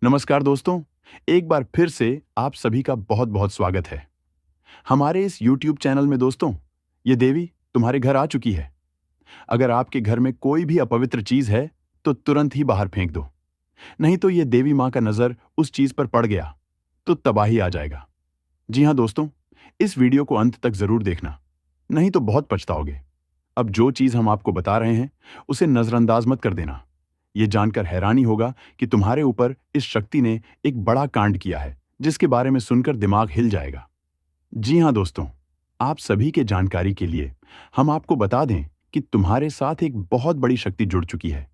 नमस्कार दोस्तों, एक बार फिर से आप सभी का बहुत बहुत स्वागत है हमारे इस YouTube चैनल में। दोस्तों, ये देवी तुम्हारे घर आ चुकी है। अगर आपके घर में कोई भी अपवित्र चीज है तो तुरंत ही बाहर फेंक दो, नहीं तो ये देवी माँ का नजर उस चीज पर पड़ गया तो तबाही आ जाएगा। जी हाँ दोस्तों, इस वीडियो को अंत तक जरूर देखना, नहीं तो बहुत पछताओगे। अब जो चीज हम आपको बता रहे हैं उसे नजरअंदाज मत कर देना। ये जानकर हैरानी होगा कि तुम्हारे ऊपर इस शक्ति ने एक बड़ा कांड किया है, जिसके बारे में सुनकर दिमाग हिल जाएगा। जी हाँ दोस्तों, आप सभी के जानकारी के लिए हम आपको बता दें कि तुम्हारे साथ एक बहुत बड़ी शक्ति जुड़ चुकी है,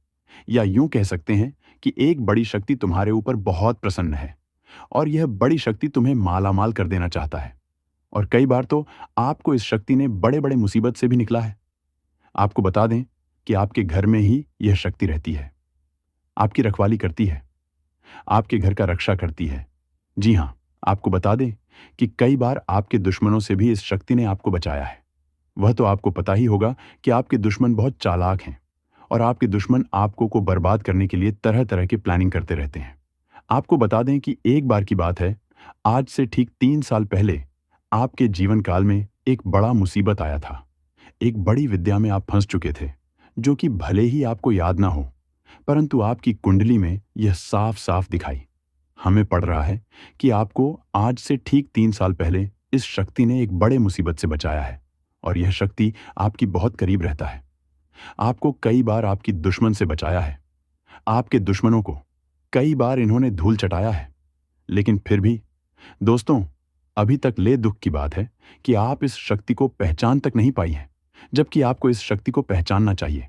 या यूं कह सकते हैं कि एक बड़ी शक्ति तुम्हारे ऊपर बहुत प्रसन्न है और यह बड़ी शक्ति तुम्हें मालामाल कर देना चाहता है। और कई बार तो आपको इस शक्ति ने बड़े बड़े मुसीबत से भी निकला है। आपको बता दें कि आपके घर में ही यह शक्ति रहती है, आपकी रखवाली करती है, आपके घर का रक्षा करती है। जी हाँ, आपको बता दें कि कई बार आपके दुश्मनों से भी इस शक्ति ने आपको बचाया है। वह तो आपको पता ही होगा कि आपके दुश्मन बहुत चालाक हैं और आपके दुश्मन आपको को बर्बाद करने के लिए तरह तरह की प्लानिंग करते रहते हैं। आपको बता दें कि एक बार की बात है, आज से ठीक 3 साल पहले आपके जीवन काल में एक बड़ा मुसीबत आया था। एक बड़ी विद्या में आप फंस चुके थे, जो कि भले ही आपको याद ना हो, परंतु आपकी कुंडली में यह साफ साफ दिखाई हमें पड़ रहा है कि आपको आज से ठीक 3 साल पहले इस शक्ति ने एक बड़े मुसीबत से बचाया है। और यह शक्ति आपकी बहुत करीब रहता है। आपको कई बार आपकी दुश्मन से बचाया है। आपके दुश्मनों को कई बार इन्होंने धूल चटाया है, लेकिन फिर भी दोस्तों, अभी तक ले दुख की बात है कि आप इस शक्ति को पहचान तक नहीं पाई हैं, जबकि आपको इस शक्ति को पहचानना चाहिए।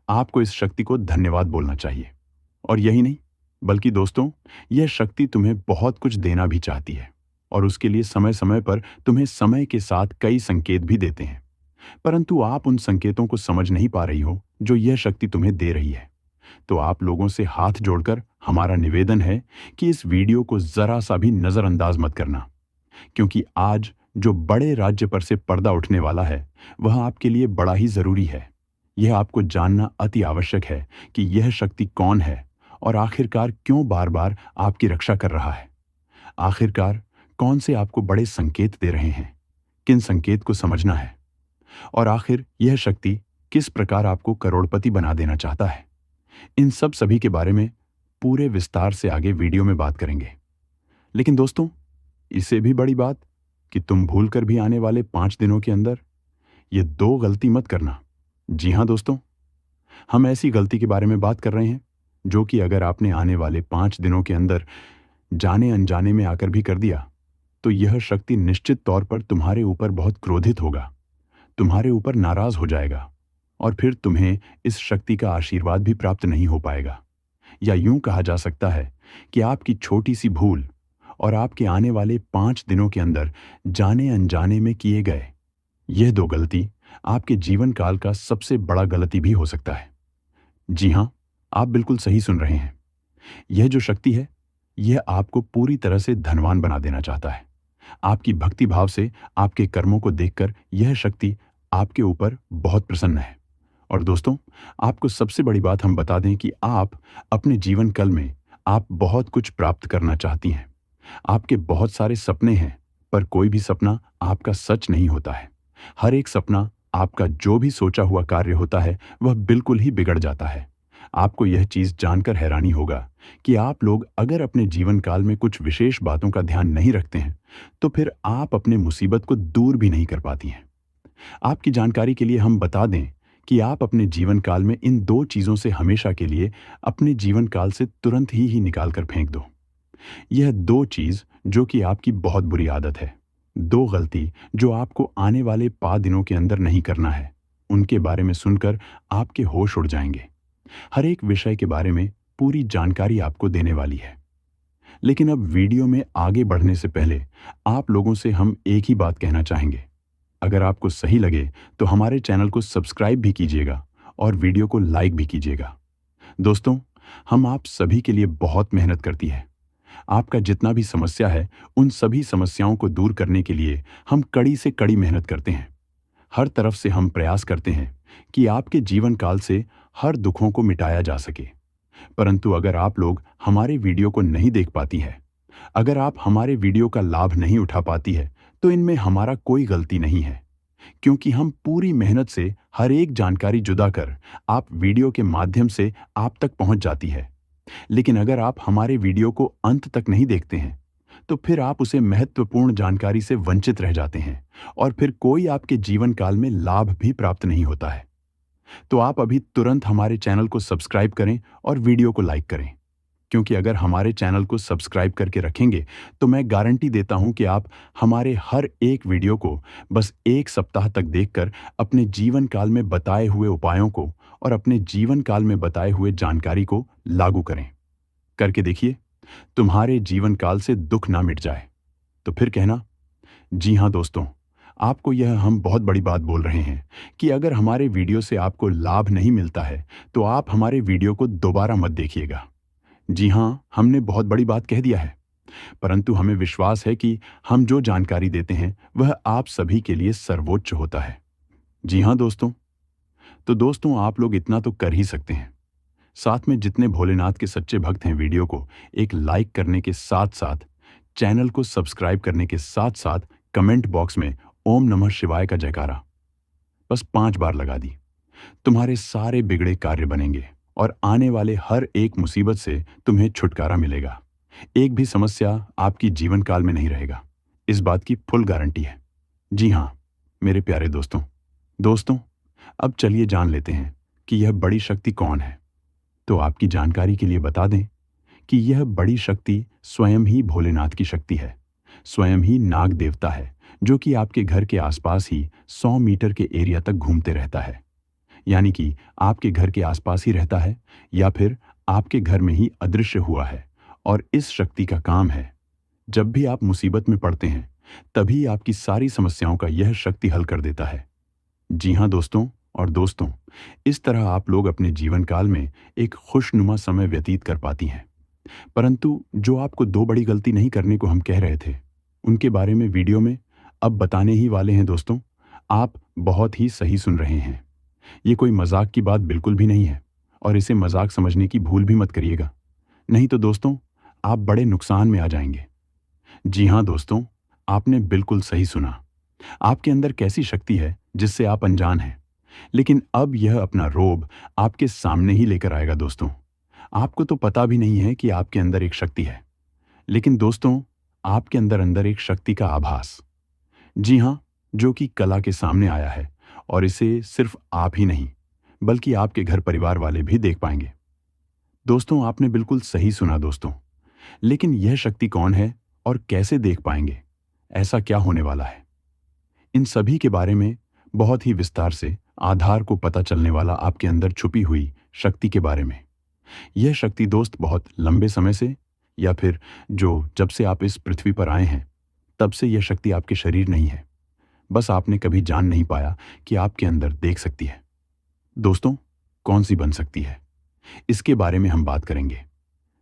आपको इस शक्ति को धन्यवाद बोलना चाहिए। और यही नहीं, बल्कि दोस्तों, यह शक्ति तुम्हें बहुत कुछ देना भी चाहती है और उसके लिए समय समय पर तुम्हें समय के साथ कई संकेत भी देते हैं, परंतु आप उन संकेतों को समझ नहीं पा रही हो जो यह शक्ति तुम्हें दे रही है। तो आप लोगों से हाथ जोड़कर हमारा निवेदन है कि इस वीडियो को जरा सा भी नजरअंदाज मत करना, क्योंकि आज जो बड़े राज्य पर से पर्दा उठने वाला है वह आपके लिए बड़ा ही जरूरी है। यह आपको जानना अति आवश्यक है कि यह शक्ति कौन है और आखिरकार क्यों बार बार आपकी रक्षा कर रहा है। आखिरकार कौन से आपको बड़े संकेत दे रहे हैं, किन संकेत को समझना है, और आखिर यह शक्ति किस प्रकार आपको करोड़पति बना देना चाहता है। इन सब सभी के बारे में पूरे विस्तार से आगे वीडियो में बात करेंगे। लेकिन दोस्तों, इससे भी बड़ी बात कि तुम भूलकर भी आने वाले 5 दिनों के अंदर ये 2 गलती मत करना। जी हाँ दोस्तों, हम ऐसी गलती के बारे में बात कर रहे हैं जो कि अगर आपने आने वाले 5 दिनों के अंदर जाने अनजाने में आकर भी कर दिया तो यह शक्ति निश्चित तौर पर तुम्हारे ऊपर बहुत क्रोधित होगा, तुम्हारे ऊपर नाराज हो जाएगा और फिर तुम्हें इस शक्ति का आशीर्वाद भी प्राप्त नहीं हो पाएगा। या यूं कहा जा सकता है कि आपकी छोटी सी भूल और आपके आने वाले 5 दिनों के अंदर जाने अनजाने में किए गए यह 2 गलती आपके जीवन काल का सबसे बड़ा गलती भी हो सकता है। जी हाँ, आप बिल्कुल सही सुन रहे हैं। यह जो शक्ति है, यह आपको पूरी तरह से धनवान बना देना चाहता है। आपकी भक्ति भाव से आपके कर्मों को देखकर यह शक्ति आपके ऊपर बहुत प्रसन्न है। और दोस्तों, आपको सबसे बड़ी बात हम बता दें कि आप अपने जीवन काल में आप बहुत कुछ प्राप्त करना चाहती हैं। आपके बहुत सारे सपने हैं, पर कोई भी सपना आपका सच नहीं होता है। हर एक सपना, आपका जो भी सोचा हुआ कार्य होता है, वह बिल्कुल ही बिगड़ जाता है। आपको यह चीज जानकर हैरानी होगा कि आप लोग अगर अपने जीवन काल में कुछ विशेष बातों का ध्यान नहीं रखते हैं तो फिर आप अपने मुसीबत को दूर भी नहीं कर पाती हैं। आपकी जानकारी के लिए हम बता दें कि आप अपने जीवन काल में इन 2 चीजों से हमेशा के लिए अपने जीवन काल से तुरंत ही निकाल कर फेंक दो। यह 2 चीज जो कि आपकी बहुत बुरी आदत है, 2 गलती जो आपको आने वाले 5 दिनों के अंदर नहीं करना है, उनके बारे में सुनकर आपके होश उड़ जाएंगे। हर एक विषय के बारे में पूरी जानकारी आपको देने वाली है। लेकिन अब वीडियो में आगे बढ़ने से पहले आप लोगों से हम एक ही बात कहना चाहेंगे। अगर आपको सही लगे तो हमारे चैनल को सब्सक्राइब भी कीजिएगा और वीडियो को लाइक भी कीजिएगा। दोस्तों, हम आप सभी के लिए बहुत मेहनत करती है। आपका जितना भी समस्या है, उन सभी समस्याओं को दूर करने के लिए हम कड़ी से कड़ी मेहनत करते हैं। हर तरफ से हम प्रयास करते हैं कि आपके जीवन काल से हर दुखों को मिटाया जा सके। परंतु अगर आप लोग हमारे वीडियो को नहीं देख पाती है, अगर आप हमारे वीडियो का लाभ नहीं उठा पाती है, तो इनमें हमारा कोई गलती नहीं है, क्योंकि हम पूरी मेहनत से हर एक जानकारी जुदा कर आप वीडियो के माध्यम से आप तक पहुंच जाती है। लेकिन अगर आप हमारे वीडियो को अंत तक नहीं देखते हैं, तो फिर आप उसे महत्वपूर्ण जानकारी से वंचित रह जाते हैं और फिर कोई आपके जीवन काल में लाभ भी प्राप्त नहीं होता है। तो आप अभी तुरंत हमारे चैनल को सब्सक्राइब करें और वीडियो को लाइक करें, क्योंकि अगर हमारे चैनल को सब्सक्राइब करके रखेंगे तो मैं गारंटी देता हूं कि आप हमारे हर एक वीडियो को बस 1 सप्ताह तक देखकर अपने जीवन काल में बताए हुए उपायों को और अपने जीवन काल में बताए हुए जानकारी को लागू करें। करके देखिए, तुम्हारे जीवन काल से दुख ना मिट जाए। तो फिर कहना, जी हाँ दोस्तों, आपको यह हम बहुत बड़ी बात बोल रहे हैं कि अगर हमारे वीडियो से आपको लाभ नहीं मिलता है तो आप हमारे वीडियो को दोबारा मत देखिएगा। जी हाँ, हमने बहुत बड़ी बात कह दिया है, परंतु हमें विश्वास है कि हम जो जानकारी देते हैं वह आप सभी के लिए सर्वोच्च होता है। जी हाँ दोस्तों, तो दोस्तों आप लोग इतना तो कर ही सकते हैं। साथ में जितने भोलेनाथ के सच्चे भक्त हैं, वीडियो को एक लाइक करने के साथ साथ, चैनल को सब्सक्राइब करने के साथ साथ कमेंट बॉक्स में ओम नमः शिवाय का जयकारा बस 5 बार लगा दी। तुम्हारे सारे बिगड़े कार्य बनेंगे और आने वाले हर एक मुसीबत से तुम्हें छुटकारा मिलेगा। एक भी समस्या आपकी जीवन काल में नहीं रहेगा, इस बात की फुल गारंटी है। जी हाँ मेरे प्यारे दोस्तों, अब चलिए जान लेते हैं कि यह बड़ी शक्ति कौन है। तो आपकी जानकारी के लिए बता दें कि यह बड़ी शक्ति स्वयं ही भोलेनाथ की शक्ति है, स्वयं ही नाग देवता है, जो कि आपके घर के आसपास ही 100 मीटर के एरिया तक घूमते रहता है। यानी कि आपके घर के आसपास ही रहता है या फिर आपके घर में ही अदृश्य हुआ है। और इस शक्ति का काम है, जब भी आप मुसीबत में पड़ते हैं तभी आपकी सारी समस्याओं का यह शक्ति हल कर देता है। जी हाँ दोस्तों, इस तरह आप लोग अपने जीवन काल में एक खुशनुमा समय व्यतीत कर पाती हैं। परंतु जो आपको 2 बड़ी गलती नहीं करने को हम कह रहे थे, उनके बारे में वीडियो में अब बताने ही वाले हैं दोस्तों। आप बहुत ही सही सुन रहे हैं, ये कोई मजाक की बात बिल्कुल भी नहीं है और इसे मजाक समझने की भूल भी मत करिएगा, नहीं तो दोस्तों आप बड़े नुकसान में आ जाएंगे। जी हाँ दोस्तों, आपने बिल्कुल सही सुना। आपके अंदर कैसी शक्ति है जिससे आप अनजान हैं, लेकिन अब यह अपना रोब आपके सामने ही लेकर आएगा दोस्तों। आपको तो पता भी नहीं है कि आपके अंदर एक शक्ति है, लेकिन दोस्तों आपके अंदर एक शक्ति का आभास, जी हाँ, जो कि कला के सामने आया है और इसे सिर्फ आप ही नहीं बल्कि आपके घर परिवार वाले भी देख पाएंगे। दोस्तों आपने बिल्कुल सही सुना दोस्तों, लेकिन यह शक्ति कौन है और कैसे देख पाएंगे, ऐसा क्या होने वाला है, इन सभी के बारे में बहुत ही विस्तार से आधार को पता चलने वाला आपके अंदर छुपी हुई शक्ति के बारे में। यह शक्ति दोस्त बहुत लंबे समय से या फिर जब से आप इस पृथ्वी पर आए हैं तब से यह शक्ति आपके शरीर नहीं है, बस आपने कभी जान नहीं पाया कि आपके अंदर देख सकती है। दोस्तों कौन सी बन सकती है, इसके बारे में हम बात करेंगे,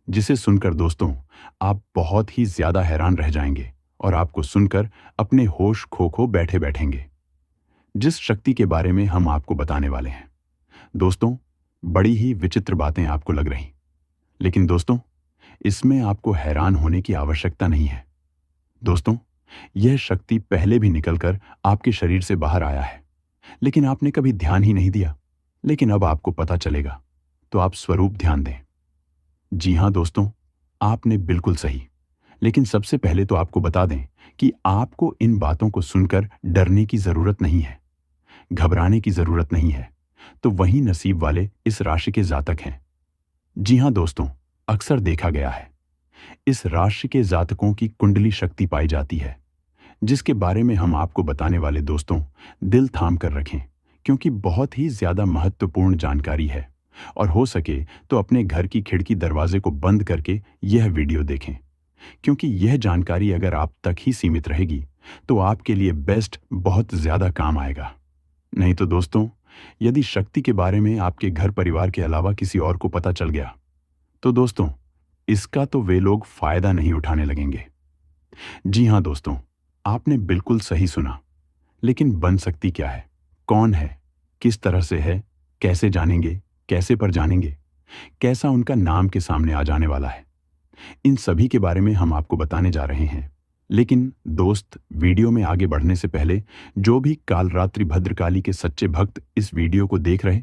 जिसे सुनकर दोस्तों आप बहुत ही ज्यादा हैरान रह जाएंगे और आपको सुनकर अपने होश खो बैठे बैठेंगे। जिस शक्ति के बारे में हम आपको बताने वाले हैं दोस्तों, बड़ी ही विचित्र बातें आपको लग रही, लेकिन दोस्तों इसमें आपको हैरान होने की आवश्यकता नहीं है। दोस्तों यह शक्ति पहले भी निकलकर आपके शरीर से बाहर आया है, लेकिन आपने कभी ध्यान ही नहीं दिया, लेकिन अब आपको पता चलेगा, तो आप स्वरूप ध्यान दें। जी हाँ दोस्तों, आपने बिल्कुल सही, लेकिन सबसे पहले तो आपको बता दें कि आपको इन बातों को सुनकर डरने की जरूरत नहीं है, घबराने की जरूरत नहीं है, तो वही नसीब वाले इस राशि के जातक हैं। जी हाँ दोस्तों, अक्सर देखा गया है इस राशि के जातकों की कुंडली शक्ति पाई जाती है, जिसके बारे में हम आपको बताने वाले दोस्तों दिल थाम कर रखें, क्योंकि बहुत ही ज्यादा महत्वपूर्ण जानकारी है और हो सके तो अपने घर की खिड़की दरवाजे को बंद करके यह वीडियो देखें, क्योंकि यह जानकारी अगर आप तक ही सीमित रहेगी तो आपके लिए बेस्ट बहुत ज्यादा काम आएगा। नहीं तो दोस्तों यदि शक्ति के बारे में आपके घर परिवार के अलावा किसी और को पता चल गया तो दोस्तों इसका तो वे लोग फायदा नहीं उठाने लगेंगे। जी हाँ दोस्तों, आपने बिल्कुल सही सुना, लेकिन बन सकती क्या है, कौन है, किस तरह से है, कैसे जानेंगे, कैसे पर जानेंगे, कैसा उनका नाम के सामने आ जाने वाला है। इन सभी के बारे में हम आपको बताने जा रहे हैं। लेकिन दोस्त, वीडियो में आगे बढ़ने से पहले जो भी कालरात्रि भद्रकाली के सच्चे भक्त इस वीडियो को देख रहे,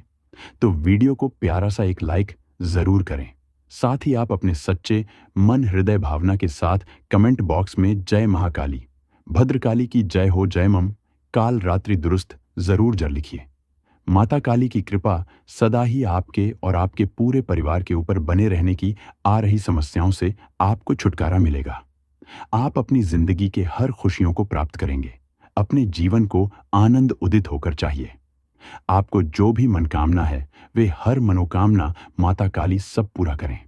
तो वीडियो को प्यारा सा एक लाइक जरूर करें। साथ ही आप अपने सच्चे मन हृदय भावना के साथ कमेंट बॉक्स में जय महाकाली, भद्रकाली की जय हो, जय मम, काल रात्रि दुरुस्त जरूर जर लिखिए। माता काली की कृपा सदा ही आपके और आपके पूरे परिवार के ऊपर बने रहने की आ रही समस्याओं से आपको छुटकारा मिलेगा। आप अपनी जिंदगी के हर खुशियों को प्राप्त करेंगे। अपने जीवन को आनंद उदित होकर चाहिए। आपको जो भी मनोकामना है, वे हर मनोकामना माता काली सब पूरा करें।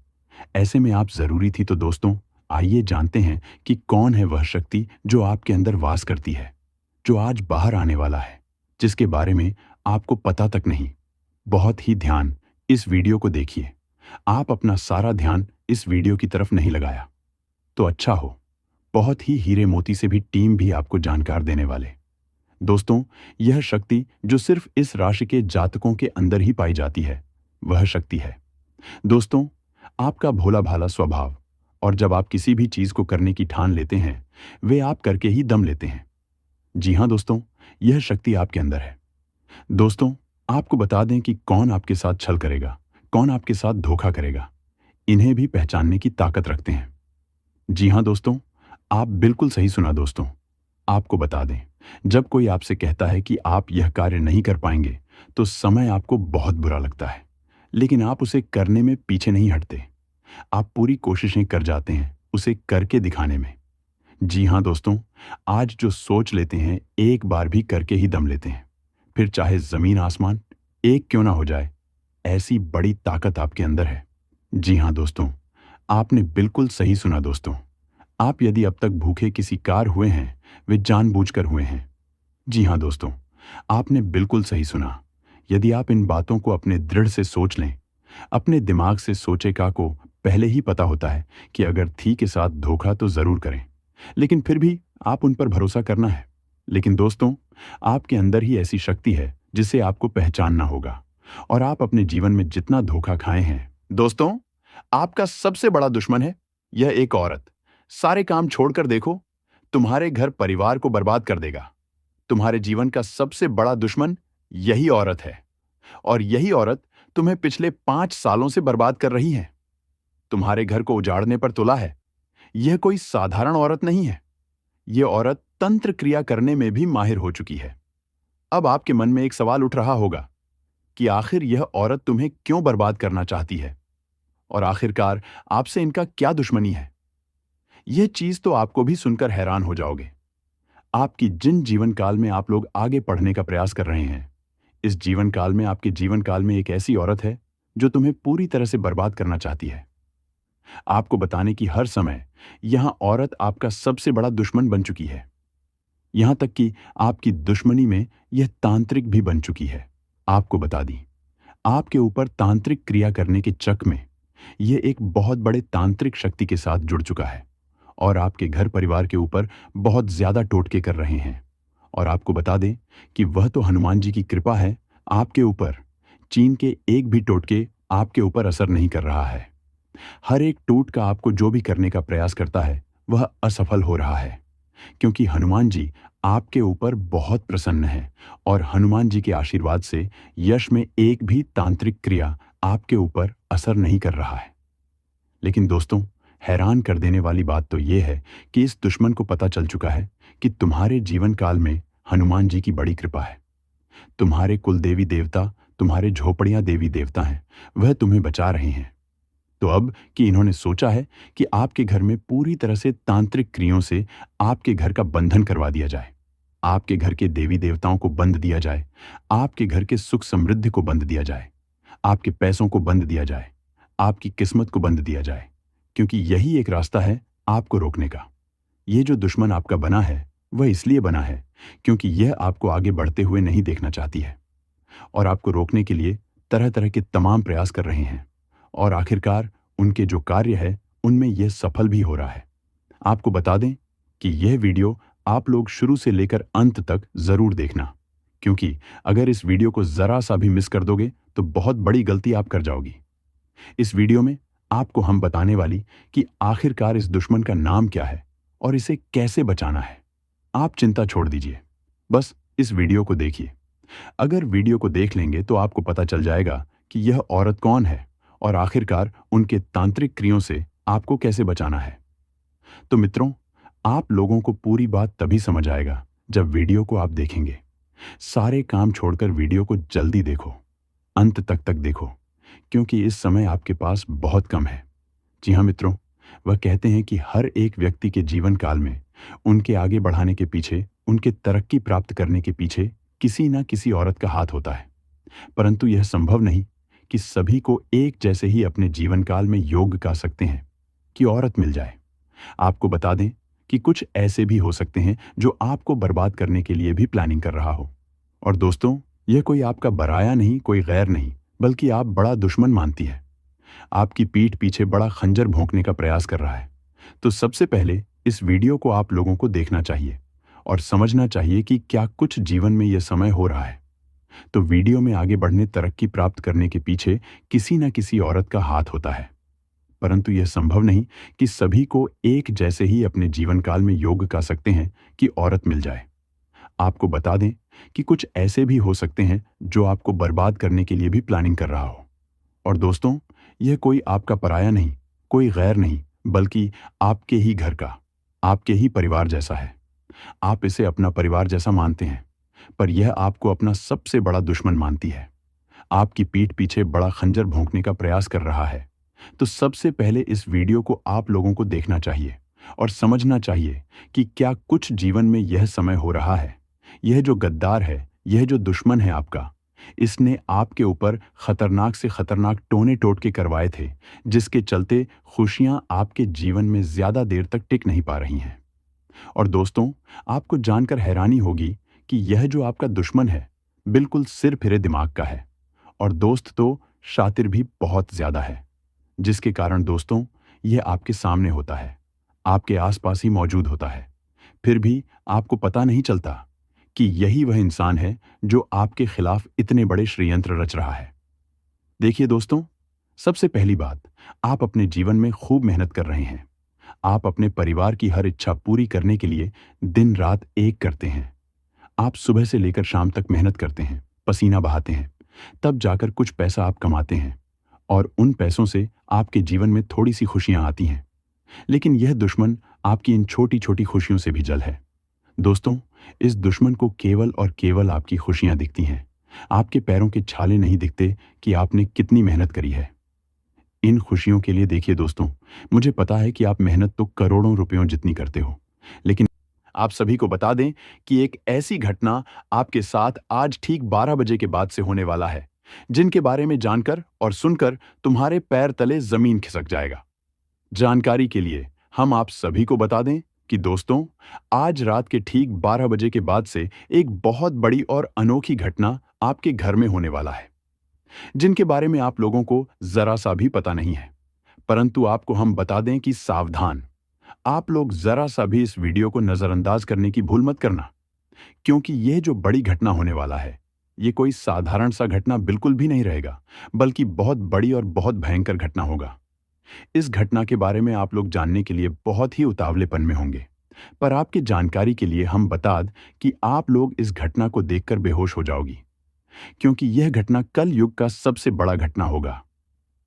ऐसे में आप जरूरी थी तो दोस्तों, आइए जानते हैं कि कौन है वह शक्ति जो आपके अंदर वास करती है, जो आज बाहर आने वाला है, जिसके बारे में आपको पता तक नहीं। बहुत ही ध्यान इस वीडियो को देखिए। आप अपना सारा ध्यान इस वीडियो की तरफ नहीं लगाया तो अच्छा हो। बहुत ही हीरे मोती से भी टीम भी आपको जानकार देने वाले। दोस्तों, यह शक्ति जो सिर्फ इस राशि के जातकों के अंदर ही पाई जाती है, वह शक्ति है दोस्तों, आपका भोला भाला स्वभाव। और जब आप किसी भी चीज को करने की ठान लेते हैं, वे आप करके ही दम लेते हैं। जी हां दोस्तों, यह शक्ति आपके अंदर है। दोस्तों, आपको बता दें कि कौन आपके साथ छल करेगा, कौन आपके साथ धोखा करेगा, इन्हें भी पहचानने की ताकत रखते हैं। जी हां दोस्तों, आप बिल्कुल सही सुना दोस्तों। आपको बता दें, जब कोई आपसे कहता है कि आप यह कार्य नहीं कर पाएंगे, तो समय आपको बहुत बुरा लगता है, लेकिन आप उसे करने में पीछे नहीं हटते। आप पूरी कोशिशें कर जाते हैं उसे करके दिखाने में। जी हां दोस्तों, आज जो सोच लेते हैं, एक बार भी करके ही दम लेते हैं, फिर चाहे जमीन आसमान एक क्यों ना हो जाए। ऐसी बड़ी ताकत आपके अंदर है। जी हां दोस्तों, आपने बिल्कुल सही सुना दोस्तों। आप यदि अब तक भूखे किसी कार हुए हैं, वे जानबूझकर हुए हैं। जी हां दोस्तों, आपने बिल्कुल सही सुना। यदि आप इन बातों को अपने दृढ़ से सोच लें, अपने दिमाग से सोचे का को पहले ही पता होता है कि अगर थी के साथ धोखा तो जरूर करें, लेकिन फिर भी आप उन पर भरोसा करना है। लेकिन दोस्तों, आपके अंदर ही ऐसी शक्ति है जिसे आपको पहचानना होगा। और आप अपने जीवन में जितना धोखा खाए हैं दोस्तों, आपका सबसे बड़ा दुश्मन है यह एक औरत। सारे काम छोड़कर देखो, तुम्हारे घर परिवार को बर्बाद कर देगा। तुम्हारे जीवन का सबसे बड़ा दुश्मन यही औरत है, और यही औरत तुम्हें पिछले 5 सालों से बर्बाद कर रही है। तुम्हारे घर को उजाड़ने पर तुला है। यह कोई साधारण औरत नहीं है। यह औरत तंत्र क्रिया करने में भी माहिर हो चुकी है। अब आपके मन में एक सवाल उठ रहा होगा कि आखिर यह औरत तुम्हें क्यों बर्बाद करना चाहती है, और आखिरकार आपसे इनका क्या दुश्मनी है। यह चीज तो आपको भी सुनकर हैरान हो जाओगे। आपकी जिन जीवन काल में आप लोग आगे बढ़ने का प्रयास कर रहे हैं, इस जीवन काल में, आपके जीवन काल में एक ऐसी औरत है जो तुम्हें पूरी तरह से बर्बाद करना चाहती है। आपको बताने की हर समय यहां औरत आपका सबसे बड़ा दुश्मन बन चुकी है। यहां तक कि आपकी दुश्मनी में यह तांत्रिक भी बन चुकी है। आपको बता दी, आपके ऊपर तांत्रिक क्रिया करने के चक में यह एक बहुत बड़े तांत्रिक शक्ति के साथ जुड़ चुका है, और आपके घर परिवार के ऊपर बहुत ज्यादा टोटके कर रहे हैं। और आपको बता दें कि वह तो हनुमान जी की कृपा है आपके ऊपर। चीन के एक भी टोटके आपके ऊपर असर नहीं कर रहा है। हर एक टोटका आपको जो भी करने का प्रयास करता है, वह असफल हो रहा है, क्योंकि हनुमान जी आपके ऊपर बहुत प्रसन्न है, और हनुमान जी के आशीर्वाद से यश में एक भी तांत्रिक क्रिया आपके ऊपर असर नहीं कर रहा है। लेकिन दोस्तों, हैरान कर देने वाली बात तो यह है कि इस दुश्मन को पता चल चुका है कि तुम्हारे जीवन काल में हनुमान जी की बड़ी कृपा है। तुम्हारे कुल देवी देवता, तुम्हारे झोपड़ियां देवी देवता हैं, वह तुम्हें बचा रहे हैं। तो अब कि इन्होंने सोचा है कि आपके घर में पूरी तरह से तांत्रिक क्रियाओं से आपके घर का बंधन करवा दिया जाए, आपके घर के देवी देवताओं को बंद दिया जाए, आपके घर के सुख समृद्धि को बंद दिया जाए, आपके पैसों को बंद दिया जाए, आपकी किस्मत को बंद दिया जाए, क्योंकि यही एक रास्ता है आपको रोकने का। ये जो दुश्मन आपका बना है, वह इसलिए बना है क्योंकि यह आपको आगे बढ़ते हुए नहीं देखना चाहती है, और आपको रोकने के लिए तरह तरह के तमाम प्रयास कर रहे हैं, और आखिरकार उनके जो कार्य है उनमें यह सफल भी हो रहा है। आपको बता दें कि यह वीडियो आप लोग शुरू से लेकर अंत तक जरूर देखना, क्योंकि अगर इस वीडियो को जरा सा भी मिस कर दोगे तो बहुत बड़ी गलती आप कर जाओगी। इस वीडियो में आपको हम बताने वाली कि आखिरकार इस दुश्मन का नाम क्या है और इसे कैसे बचाना है। आप चिंता छोड़ दीजिए, बस इस वीडियो को देखिए। अगर वीडियो को देख लेंगे तो आपको पता चल जाएगा कि यह औरत कौन है और आखिरकार उनके तांत्रिक क्रियों से आपको कैसे बचाना है। तो मित्रों, आप लोगों को पूरी बात तभी समझ आएगा जब वीडियो को आप देखेंगे। सारे काम छोड़कर वीडियो को जल्दी देखो, अंत तक देखो, क्योंकि इस समय आपके पास बहुत कम है। जी हाँ मित्रों, वह कहते हैं कि हर एक व्यक्ति के जीवन काल में उनके आगे बढ़ाने के पीछे, उनके तरक्की प्राप्त करने के पीछे किसी न किसी औरत का हाथ होता है। परंतु यह संभव नहीं कि सभी को एक जैसे ही अपने जीवन काल में योग गा सकते हैं कि औरत मिल जाए। आपको बता दें कि कुछ ऐसे भी हो सकते हैं जो आपको बर्बाद करने के लिए भी प्लानिंग कर रहा हो। और दोस्तों, यह कोई आपका बराया नहीं, कोई गैर नहीं, बल्कि आप बड़ा दुश्मन मानती है। आपकी पीठ पीछे बड़ा खंजर भोंकने का प्रयास कर रहा है। तो सबसे पहले इस वीडियो को आप लोगों को देखना चाहिए और समझना चाहिए कि क्या कुछ जीवन में यह समय हो रहा है। तो वीडियो में आगे बढ़ने, तरक्की प्राप्त करने के पीछे किसी न किसी औरत का हाथ होता है। परंतु यह संभव नहीं कि सभी को एक जैसे ही अपने जीवन काल में योग कर सकते हैं कि औरत मिल जाए। आपको बता दें कि कुछ ऐसे भी हो सकते हैं जो आपको बर्बाद करने के लिए भी प्लानिंग कर रहा हो। और दोस्तों, यह कोई आपका पराया नहीं, कोई गैर नहीं, बल्कि आपके ही घर का, आपके ही परिवार जैसा है। आप इसे अपना परिवार जैसा मानते हैं, पर यह आपको अपना सबसे बड़ा दुश्मन मानती है। आपकी पीठ पीछे बड़ा खंजर भोंकने का प्रयास कर रहा है। तो सबसे पहले इस वीडियो को आप लोगों को देखना चाहिए और समझना चाहिए कि क्या कुछ जीवन में यह समय हो रहा है। यह जो गद्दार है, यह जो दुश्मन है आपका, इसने आपके ऊपर खतरनाक से खतरनाक टोने टोटके करवाए थे, जिसके चलते खुशियां आपके जीवन में ज्यादा देर तक टिक नहीं पा रही हैं। और दोस्तों, आपको जानकर हैरानी होगी कि यह जो आपका दुश्मन है, बिल्कुल सिर फिरे दिमाग का है और दोस्त तो शातिर भी बहुत ज्यादा है, जिसके कारण दोस्तों यह आपके सामने होता है, आपके आसपास ही मौजूद होता है। फिर भी आपको पता नहीं चलता कि यही वह इंसान है जो आपके खिलाफ इतने बड़े षड्यंत्र रच रहा है। देखिए दोस्तों, सबसे पहली बात, आप अपने जीवन में खूब मेहनत कर रहे हैं। आप अपने परिवार की हर इच्छा पूरी करने के लिए दिन रात एक करते हैं। आप सुबह से लेकर शाम तक मेहनत करते हैं, पसीना बहाते हैं, तब जाकर कुछ पैसा आप कमाते हैं और उन पैसों से आपके जीवन में थोड़ी सी खुशियां आती हैं। लेकिन यह दुश्मन आपकी इन छोटी छोटी खुशियों से भी जल है। दोस्तों, इस दुश्मन को केवल और केवल आपकी खुशियां दिखती हैं। आपके पैरों के छाले नहीं दिखते कि आपने कितनी मेहनत करी है इन खुशियों के लिए। देखिए दोस्तों, मुझे पता है कि आप मेहनत तो करोड़ों रुपयों जितनी करते हो, लेकिन आप सभी को बता दें कि एक ऐसी घटना आपके साथ आज ठीक 12 बजे के बाद से होने वाला है, जिनके बारे में जानकर और सुनकर तुम्हारे पैर तले जमीन खिसक जाएगा। जानकारी के लिए हम आप सभी को बता दें कि दोस्तों, आज रात के ठीक 12 बजे के बाद से एक बहुत बड़ी और अनोखी घटना आपके घर में होने वाला है, जिनके बारे में आप लोगों को जरा सा भी पता नहीं है। परंतु आपको हम बता दें कि सावधान, आप लोग जरा सा भी इस वीडियो को नजरअंदाज करने की भूल मत करना, क्योंकि यह जो बड़ी घटना होने वाला है, ये कोई साधारण सा घटना बिल्कुल भी नहीं रहेगा, बल्कि बहुत बड़ी और बहुत भयंकर घटना होगा। इस घटना के बारे में आप लोग जानने के लिए बहुत ही उतावलेपन में होंगे, पर आपकी जानकारी के लिए हम बता दें कि आप लोग इस घटना को देखकर बेहोश हो जाओगी, क्योंकि यह घटना कल युग का सबसे बड़ा घटना होगा।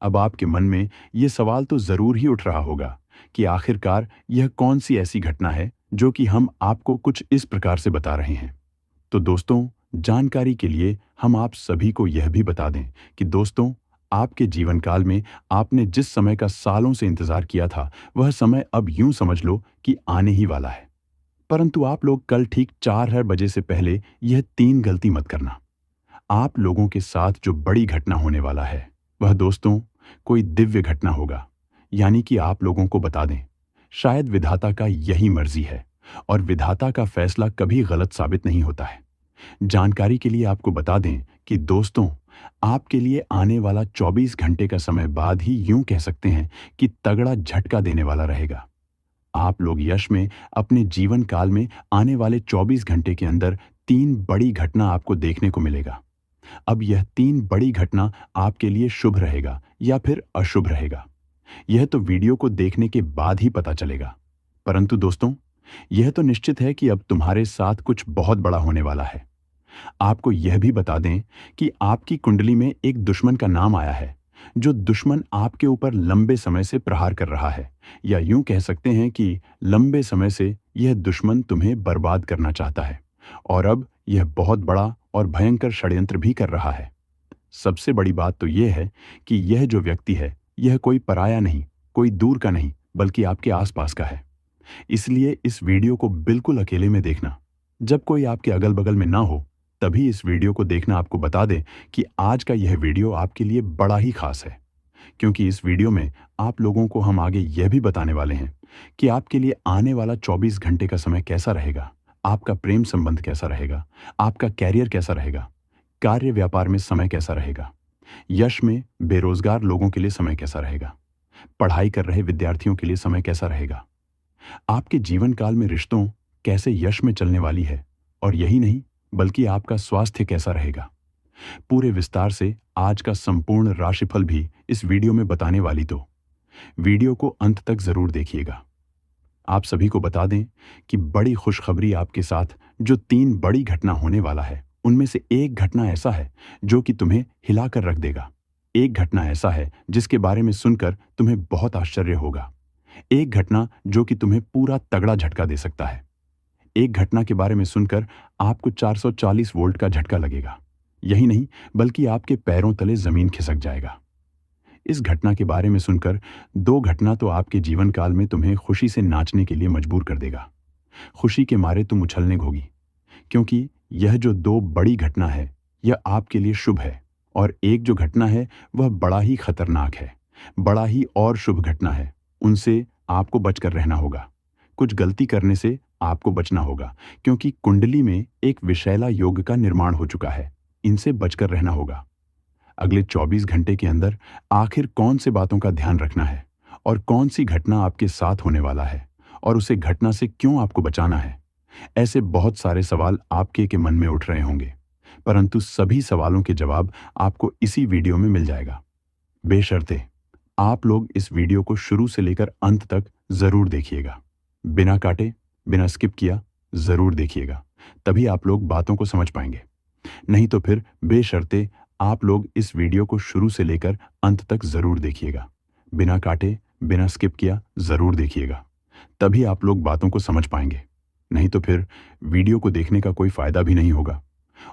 अब आपके मन में यह सवाल तो जरूर ही उठ रहा होगा कि आखिरकार यह कौन सी ऐसी घटना है जो कि हम आपको कुछ इस प्रकार से बता रहे हैं। तो दोस्तों, जानकारी के लिए हम आप सभी को यह भी बता दें कि दोस्तों, आपके जीवन काल में आपने जिस समय का सालों से इंतजार किया था, वह समय अब यूं समझ लो कि आने ही वाला है। परंतु आप लोग कल ठीक 4 बजे से पहले यह 3 गलती मत करना। आप लोगों के साथ जो बड़ी घटना होने वाला है, वह दोस्तों कोई दिव्य घटना होगा। यानी कि आप लोगों को बता दें, शायद विधाता का यही मर्जी है और विधाता का फैसला कभी गलत साबित नहीं होता है। जानकारी के लिए आपको बता दें कि दोस्तों, आपके लिए आने वाला 24 घंटे का समय बाद ही यूं कह सकते हैं कि तगड़ा झटका देने वाला रहेगा। आप लोग यश में अपने जीवन काल में आने वाले 24 घंटे के अंदर 3 बड़ी घटना आपको देखने को मिलेगा। अब यह 3 बड़ी घटना आपके लिए शुभ रहेगा, या फिर अशुभ रहेगा, यह तो वीडियो को देखने के बाद ही पता चलेगा। परंतु दोस्तों, यह तो निश्चित है कि अब तुम्हारे साथ कुछ बहुत बड़ा होने वाला है। आपको यह भी बता दें कि आपकी कुंडली में एक दुश्मन का नाम आया है, जो दुश्मन आपके ऊपर लंबे समय से प्रहार कर रहा है, या यूं कह सकते हैं कि लंबे समय से यह दुश्मन तुम्हें बर्बाद करना चाहता है, और अब यह बहुत बड़ा और भयंकर षड्यंत्र भी कर रहा है। सबसे बड़ी बात तो यह है कि यह जो व्यक्ति है, यह कोई पराया नहीं, कोई दूर का नहीं, बल्कि आपके आसपास का है। इसलिए इस वीडियो को बिल्कुल अकेले में देखना। जब कोई आपके अगल बगल में ना हो, तभी इस वीडियो को देखना। आपको बता दें कि आज का यह वीडियो आपके लिए बड़ा ही खास है, क्योंकि इस वीडियो में आप लोगों को हम आगे यह भी बताने वाले हैं कि आपके लिए आने वाला 24 घंटे का समय कैसा रहेगा, आपका प्रेम संबंध कैसा रहेगा, आपका कैरियर कैसा रहेगा, कार्य व्यापार में समय कैसा रहेगा, यश में बेरोजगार लोगों के लिए समय कैसा रहेगा, पढ़ाई कर रहे विद्यार्थियों के लिए समय कैसा रहेगा, आपके जीवन काल में रिश्तों कैसे यश में चलने वाली है, और यही नहीं बल्कि आपका स्वास्थ्य कैसा रहेगा। पूरे विस्तार से आज का संपूर्ण राशिफल भी इस वीडियो में बताने वाली, तो वीडियो को अंत तक जरूर देखिएगा। आप सभी को बता दें कि बड़ी खुशखबरी आपके साथ जो 3 बड़ी घटना होने वाला है, उनमें से एक घटना ऐसा है जो कि तुम्हें हिलाकर रख देगा। एक घटना ऐसा है जिसके बारे में सुनकर तुम्हें बहुत आश्चर्य होगा। एक घटना जो कि तुम्हें पूरा तगड़ा झटका दे सकता है। एक घटना के बारे में सुनकर आपको 440 वोल्ट का झटका लगेगा। यही नहीं बल्कि आपके पैरों तले जमीन खिसक जाएगा। इस घटना के बारे में सुनकर 2 घटना तो आपके जीवन काल में तुम्हें खुशी से नाचने के लिए मजबूर कर देगा। खुशी के मारे तुम उछलने घोगी, क्योंकि यह जो 2 बड़ी घटना है, यह आपके लिए शुभ है, और एक जो घटना है वह बड़ा ही खतरनाक है, बड़ा ही और शुभ घटना है। उनसे आपको बचकर रहना होगा। कुछ गलती करने से आपको बचना होगा, क्योंकि कुंडली में एक विषैला योग का निर्माण हो चुका है। इनसे बचकर रहना होगा। अगले 24 घंटे के अंदर आखिर कौन से बातों का ध्यान रखना है, और कौन सी घटना आपके साथ होने वाला है, और उसे घटना से क्यों आपको बचाना है, ऐसे बहुत सारे सवाल आपके के मन में उठ रहे होंगे। परंतु सभी सवालों के जवाब आपको इसी वीडियो में मिल जाएगा। बेशर्ते आप लोग इस वीडियो को शुरू से लेकर अंत तक जरूर देखिएगा। बिना काटे, बिना स्किप किया जरूर देखिएगा, तभी आप लोग बातों को समझ पाएंगे। नहीं तो फिर बेशर्ते आप लोग इस वीडियो को शुरू से लेकर अंत तक जरूर देखिएगा। बिना काटे, बिना स्किप किया जरूर देखिएगा, तभी आप लोग बातों को समझ पाएंगे। नहीं तो फिर वीडियो को देखने का कोई फायदा भी नहीं होगा,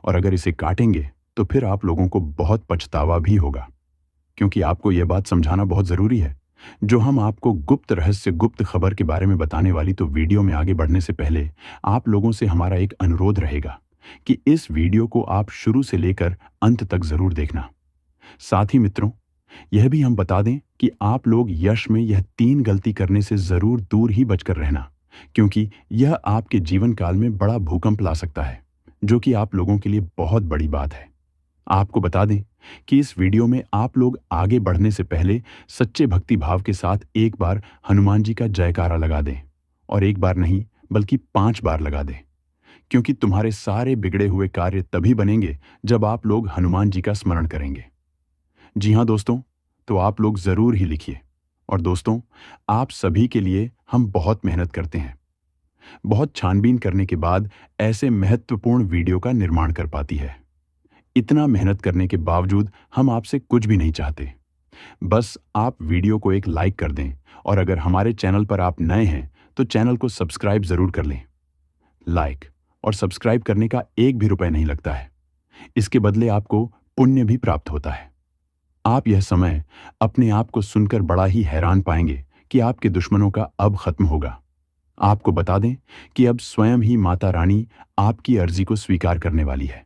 और अगर इसे काटेंगे तो फिर आप लोगों को बहुत पछतावा भी होगा, क्योंकि आपको यह बात समझाना बहुत जरूरी है। जो हम आपको गुप्त रहस्य, गुप्त खबर के बारे में बताने वाली, तो वीडियो में आगे बढ़ने से पहले आप लोगों से हमारा एक अनुरोध रहेगा कि इस वीडियो को आप शुरू से लेकर अंत तक जरूर देखना। साथ ही मित्रों, यह भी हम बता दें कि आप लोग यश में यह 3 गलती करने से जरूर दूर ही बचकर रहना, क्योंकि यह आपके जीवन काल में बड़ा भूकंप ला सकता है, जो कि आप लोगों के लिए बहुत बड़ी बात है। आपको बता दें कि इस वीडियो में आप लोग आगे बढ़ने से पहले सच्चे भक्ति भाव के साथ एक बार हनुमान जी का जयकारा लगा दें, और एक बार नहीं बल्कि 5 बार लगा दें, क्योंकि तुम्हारे सारे बिगड़े हुए कार्य तभी बनेंगे जब आप लोग हनुमान जी का स्मरण करेंगे। जी हाँ दोस्तों, तो आप लोग जरूर ही लिखिए। और दोस्तों, आप सभी के लिए हम बहुत मेहनत करते हैं। बहुत छानबीन करने के बाद ऐसे महत्वपूर्ण वीडियो का निर्माण कर पाती है। इतना मेहनत करने के बावजूद हम आपसे कुछ भी नहीं चाहते, बस आप वीडियो को एक लाइक कर दें, और अगर हमारे चैनल पर आप नए हैं तो चैनल को सब्सक्राइब जरूर कर लें। लाइक और सब्सक्राइब करने का 1 भी रुपए नहीं लगता है, इसके बदले आपको पुण्य भी प्राप्त होता है। आप यह समय अपने आप को सुनकर बड़ा ही हैरान पाएंगे कि आपके दुश्मनों का अब खत्म होगा। आपको बता दें कि अब स्वयं ही माता रानी आपकी अर्जी को स्वीकार करने वाली है।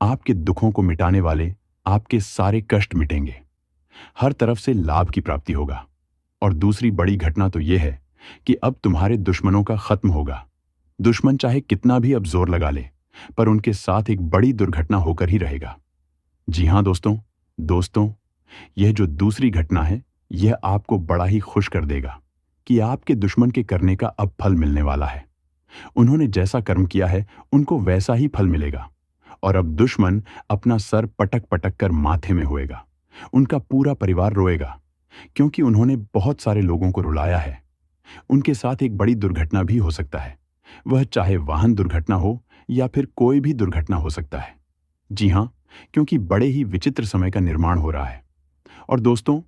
आपके दुखों को मिटाने वाले आपके सारे कष्ट मिटेंगे। हर तरफ से लाभ की प्राप्ति होगा। और दूसरी बड़ी घटना तो यह है कि अब तुम्हारे दुश्मनों का खत्म होगा। दुश्मन चाहे कितना भी अब जोर लगा ले, पर उनके साथ एक बड़ी दुर्घटना होकर ही रहेगा। जी हां दोस्तों, यह जो दूसरी घटना है, यह आपको बड़ा ही खुश कर देगा कि आपके दुश्मन के करने का अब फल मिलने वाला है। उन्होंने जैसा कर्म किया है, उनको वैसा ही फल मिलेगा, और अब दुश्मन अपना सर पटक पटक कर माथे में होएगा, उनका पूरा परिवार रोएगा, क्योंकि उन्होंने बहुत सारे लोगों को रुलाया है। उनके साथ एक बड़ी दुर्घटना भी हो सकता है, वह चाहे वाहन दुर्घटना हो या फिर कोई भी दुर्घटना हो सकता है। जी हाँ, क्योंकि बड़े ही विचित्र समय का निर्माण हो रहा है। और दोस्तों,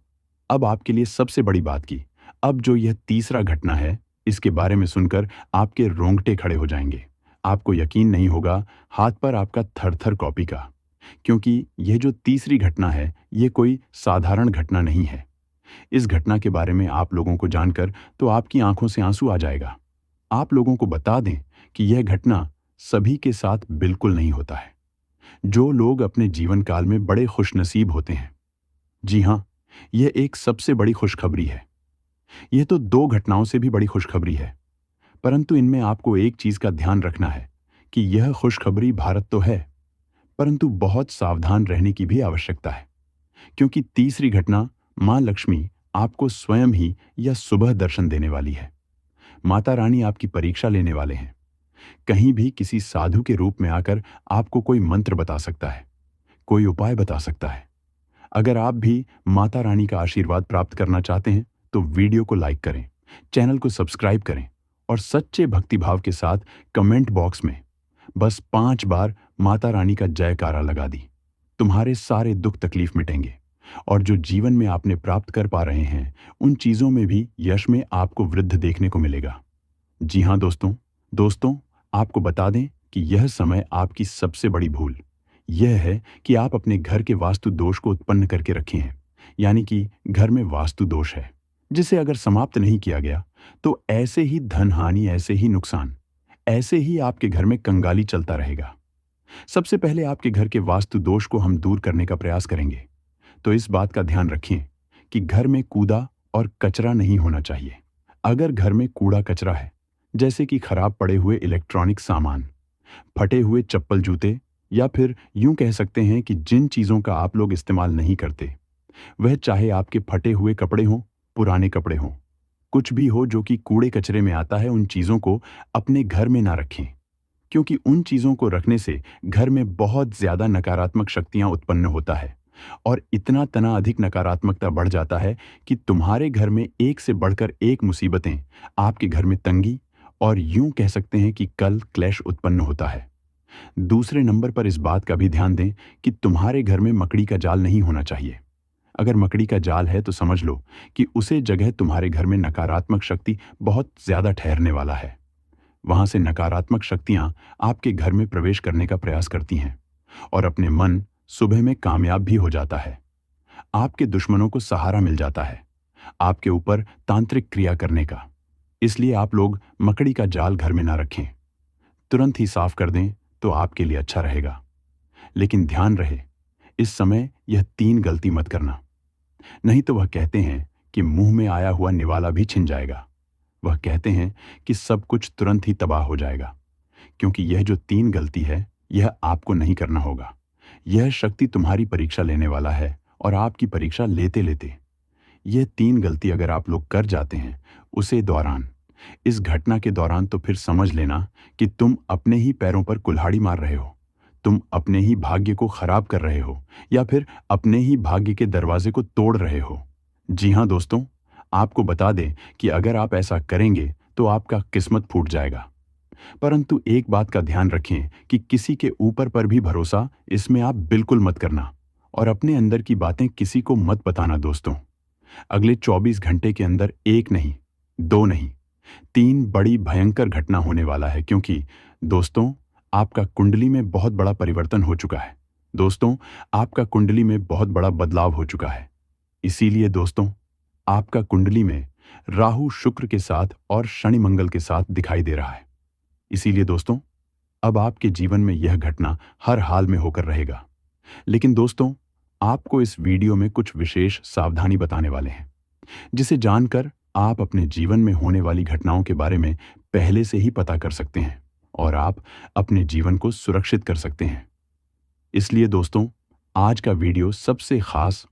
अब आपके लिए सबसे बड़ी बात की, अब जो यह तीसरा घटना है, इसके बारे में सुनकर आपके रोंगटे खड़े हो जाएंगे। आपको यकीन नहीं होगा, हाथ पर आपका थर-थर कॉपी का। क्योंकि यह जो तीसरी घटना है, ये कोई साधारण घटना नहीं है। इस घटना के बारे में आप लोगों को जानकर तो आपकी आंखों से आंसू आ जाएगा। आप लोगों को बता दें कि यह घटना सभी के साथ बिल्कुल नहीं होता है, जो लोग अपने जीवन काल में बड़े खुशनसीब होते हैं। जी हाँ, यह एक सबसे बड़ी खुशखबरी है। यह तो दो घटनाओं से भी बड़ी खुशखबरी है, परंतु इनमें आपको एक चीज का ध्यान रखना है कि यह खुशखबरी भारत तो है, परंतु बहुत सावधान रहने की भी आवश्यकता है। क्योंकि तीसरी घटना, मां लक्ष्मी आपको स्वयं ही यह सुबह दर्शन देने वाली है। माता रानी आपकी परीक्षा लेने वाले हैं। कहीं भी किसी साधु के रूप में आकर आपको कोई मंत्र बता सकता है, कोई उपाय बता सकता है। अगर आप भी माता रानी का आशीर्वाद प्राप्त करना चाहते हैं तो वीडियो को लाइक करें, चैनल को सब्सक्राइब करें और सच्चे भक्तिभाव के साथ कमेंट बॉक्स में बस 5 बार माता रानी का जयकारा लगा दी। तुम्हारे सारे दुख तकलीफ मिटेंगे और जो जीवन में आपने प्राप्त कर पा रहे हैं, उन चीजों में भी यश में आपको वृद्धि देखने को मिलेगा। जी हाँ दोस्तों, आपको बता दें कि यह समय आपकी सबसे बड़ी भूल यह है कि आप अपने घर के वास्तु दोष को उत्पन्न करके रखे हैं। यानी कि घर में वास्तु दोष है, जिसे अगर समाप्त नहीं किया गया तो ऐसे ही धन हानि, ऐसे ही नुकसान, ऐसे ही आपके घर में कंगाली चलता रहेगा। सबसे पहले आपके घर के वास्तु दोष को हम दूर करने का प्रयास करेंगे। तो इस बात का ध्यान रखें कि घर में कूड़ा और कचरा नहीं होना चाहिए। अगर घर में कूड़ा कचरा है, जैसे कि खराब पड़े हुए इलेक्ट्रॉनिक सामान, फटे हुए चप्पल जूते, या फिर यूं कह सकते हैं कि जिन चीजों का आप लोग इस्तेमाल नहीं करते, वह चाहे आपके फटे हुए कपड़े हों, पुराने कपड़े हों, कुछ भी हो जो कि कूड़े कचरे में आता है, उन चीजों को अपने घर में ना रखें। क्योंकि उन चीजों को रखने से घर में बहुत ज्यादा नकारात्मक शक्तियां उत्पन्न होता है और इतना तना अधिक नकारात्मकता बढ़ जाता है कि तुम्हारे घर में एक से बढ़कर एक मुसीबतें, आपके घर में तंगी और यूं कह सकते हैं कि कल क्लेश उत्पन्न होता है। दूसरे नंबर पर इस बात का भी ध्यान दें कि तुम्हारे घर में मकड़ी का जाल नहीं होना चाहिए। अगर मकड़ी का जाल है तो समझ लो कि उसे जगह तुम्हारे घर में नकारात्मक शक्ति बहुत ज्यादा ठहरने वाला है। वहां से नकारात्मक शक्तियां आपके घर में प्रवेश करने का प्रयास करती हैं और अपने मन सुबह में कामयाब भी हो जाता है। आपके दुश्मनों को सहारा मिल जाता है आपके ऊपर तांत्रिक क्रिया करने का। इसलिए आप लोग मकड़ी का जाल घर में ना रखें, तुरंत ही साफ कर दें तो आपके लिए अच्छा रहेगा। लेकिन ध्यान रहे, इस समय यह 3 गलती मत करना, नहीं तो वह कहते हैं कि मुंह में आया हुआ निवाला भी छिन जाएगा। वह कहते हैं कि सब कुछ तुरंत ही तबाह हो जाएगा। क्योंकि यह जो 3 गलती है, यह आपको नहीं करना होगा। यह शक्ति तुम्हारी परीक्षा लेने वाला है और आपकी परीक्षा लेते लेते यह 3 गलती अगर आप लोग कर जाते हैं उसे दौरान, इस घटना के दौरान, तो फिर समझ लेना कि तुम अपने ही पैरों पर कुल्हाड़ी मार रहे हो, तुम अपने ही भाग्य को खराब कर रहे हो या फिर अपने ही भाग्य के दरवाजे को तोड़ रहे हो। जी हाँ दोस्तों, आपको बता दें कि अगर आप ऐसा करेंगे तो आपका किस्मत फूट जाएगा। परंतु एक बात का ध्यान रखें कि किसी के ऊपर पर भी भरोसा इसमें आप बिल्कुल मत करना और अपने अंदर की बातें किसी को मत बताना दोस्तों। अगले 24 घंटे के अंदर 1 नहीं, 2 नहीं, 3 बड़ी भयंकर घटना होने वाला है। क्योंकि दोस्तों, आपका कुंडली में बहुत बड़ा परिवर्तन हो चुका है। दोस्तों, आपका कुंडली में बहुत बड़ा बदलाव हो चुका है। इसीलिए दोस्तों, आपका कुंडली में राहु शुक्र के साथ और शनि मंगल के साथ दिखाई दे रहा है। इसीलिए दोस्तों, अब आपके जीवन में यह घटना हर हाल में होकर रहेगा। लेकिन दोस्तों, आपको इस वीडियो में कुछ विशेष सावधानी बताने वाले हैं, जिसे जानकर आप अपने जीवन में होने वाली घटनाओं के बारे में पहले से ही पता कर सकते हैं और आप अपने जीवन को सुरक्षित कर सकते हैं। इसलिए दोस्तों, आज का वीडियो सबसे खास